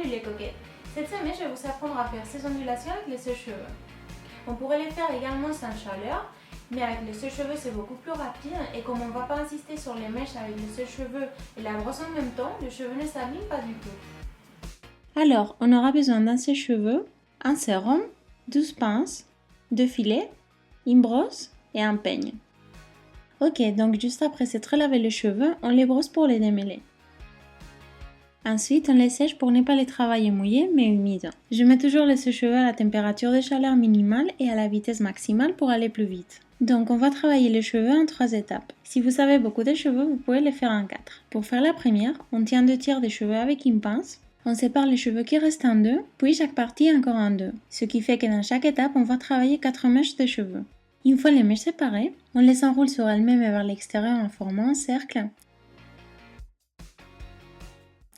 Salut les coquettes! Cette semaine, je vais vous apprendre à faire ces ondulations avec les sèche-cheveux. On pourrait les faire également sans chaleur, mais avec le sèche-cheveux c'est beaucoup plus rapide et comme on ne va pas insister sur les mèches avec le sèche-cheveux et la brosse en même temps, le cheveu ne s'abîme pas du tout. Alors, on aura besoin d'un sèche-cheveux, un sérum, 12 pinces, 2 filets, une brosse et un peigne. Ok, donc juste après s'être lavé les cheveux, on les brosse pour les démêler. Ensuite, on les sèche pour ne pas les travailler mouillés mais humides. Je mets toujours les sèche-cheveux à la température de chaleur minimale et à la vitesse maximale pour aller plus vite. Donc on va travailler les cheveux en 3 étapes. Si vous avez beaucoup de cheveux, vous pouvez les faire en 4. Pour faire la première, on tient 2 tiers des cheveux avec une pince. On sépare les cheveux qui restent en 2, puis chaque partie encore en 2. Ce qui fait que dans chaque étape, on va travailler 4 mèches de cheveux. Une fois les mèches séparées, on les enroule sur elles-mêmes vers l'extérieur en formant un cercle.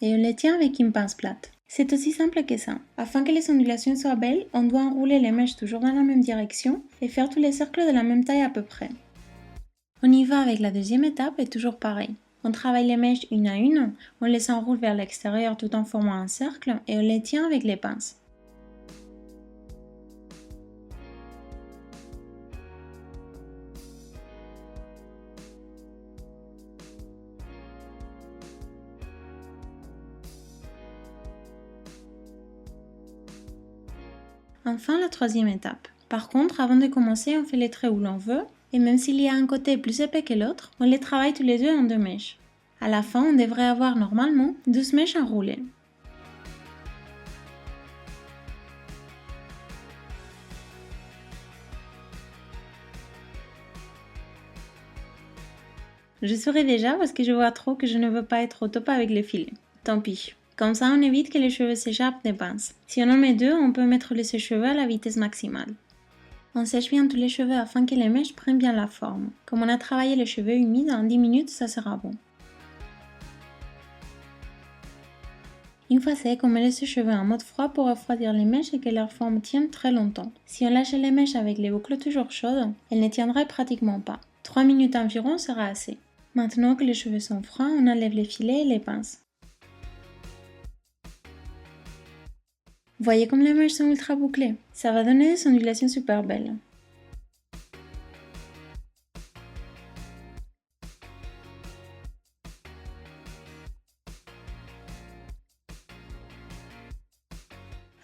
Et on les tient avec une pince plate. C'est aussi simple que ça. Afin que les ondulations soient belles, on doit enrouler les mèches toujours dans la même direction et faire tous les cercles de la même taille à peu près. On y va avec la deuxième étape et toujours pareil. On travaille les mèches une à une, on les enroule vers l'extérieur tout en formant un cercle et on les tient avec les pinces. Enfin, la troisième étape. Par contre, avant de commencer, on fait les traits où l'on veut, et même s'il y a un côté plus épais que l'autre, on les travaille tous les deux en 2 mèches. À la fin, on devrait avoir normalement 12 mèches enroulées. Je souris déjà parce que je vois trop que je ne veux pas être au top avec les filets. Tant pis. Comme ça, on évite que les cheveux s'échappent des pinces. Si on en met 2, on peut mettre les sèche-cheveux à la vitesse maximale. On sèche bien tous les cheveux afin que les mèches prennent bien la forme. Comme on a travaillé les cheveux humides, en 10 minutes, ça sera bon. Une fois sec, on met les sèche-cheveux en mode froid pour refroidir les mèches et que leur forme tienne très longtemps. Si on lâche les mèches avec les boucles toujours chaudes, elles ne tiendraient pratiquement pas. 3 minutes environ sera assez. Maintenant que les cheveux sont froids, on enlève les filets et les pinces. Voyez comme les mèches sont ultra bouclées. Ça va donner des ondulations super belles.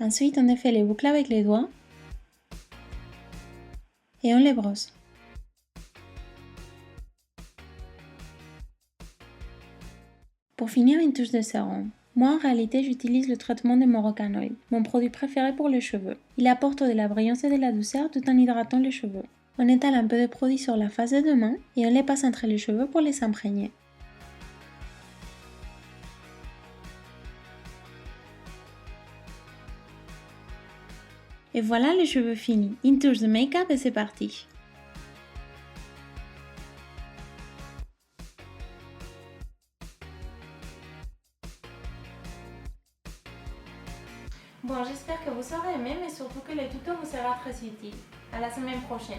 Ensuite, on défait les boucles avec les doigts et on les brosse. Pour finir, une touche de sérum. Moi, en réalité, j'utilise le traitement de Moroccan Oil, mon produit préféré pour les cheveux. Il apporte de la brillance et de la douceur tout en hydratant les cheveux. On étale un peu de produit sur la face des 2 mains et on les passe entre les cheveux pour les imprégner. Et voilà les cheveux finis. Une touche de make-up et c'est parti. Bon, j'espère que vous aurez aimé, mais surtout que le tuto vous sera très utile. À la semaine prochaine!